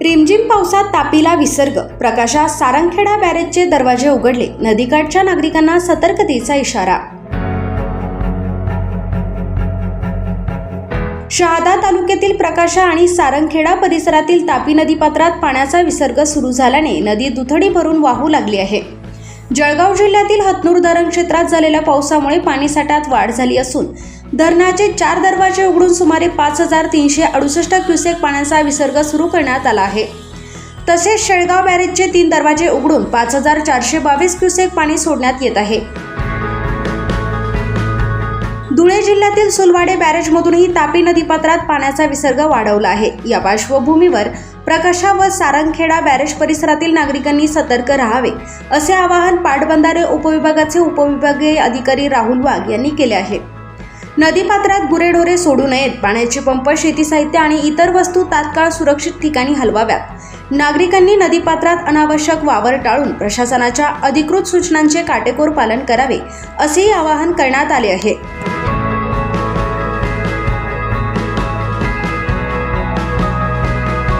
रिमझिम पावसात तापीला विसर्ग. प्रकाशात सारंगखेडा बॅरेजचे दरवाजे उघडले. नदीकाठच्या नागरिकांना सतर्कतेचा इशारा. शहादा तालुक्यातील प्रकाशा आणि सारंगखेडा परिसरातील तापी नदीपात्रात पाण्याचा विसर्ग सुरू झाल्याने नदी दुथडी भरून वाहू लागली आहे. जळगाव जिल्ह्यातील हतनूर धरण क्षेत्रात झालेल्या पावसामुळे पाणीसाठ्यात वाढ झाली असून धरणाचे 4 दरवाजे उघडून सुमारे 5368 क्युसेक पाण्याचा विसर्ग सुरू करण्यात आला आहे. तसेच शेळगाव बॅरेजचे 3 दरवाजे उघडून 5422 क्युसेक पाणी सोडण्यात येत आहे. धुळे जिल्ह्यातील सुलवाडे बॅरेजमधूनही तापी नदीपात्रात पाण्याचा विसर्ग वाढवला आहे. या पार्श्वभूमीवर प्रकाशा व सारंगखेडा बॅरेज परिसरातील नागरिकांनी सतर्क राहावे असे आवाहन पाटबंधारे उपविभागाचे उपविभागीय अधिकारी राहुल वाघ यांनी केले आहे. नदीपात्रात गुरेढोरे सोडू नयेत. पाण्याचे पंप, शेती साहित्य आणि इतर वस्तू तात्काळ सुरक्षित ठिकाणी हलवाव्यात. नागरिकांनी नदीपात्रात अनावश्यक वावर टाळून प्रशासनाच्या अधिकृत सूचनांचे काटेकोर पालन करावे असेही आवाहन करण्यात आले आहे.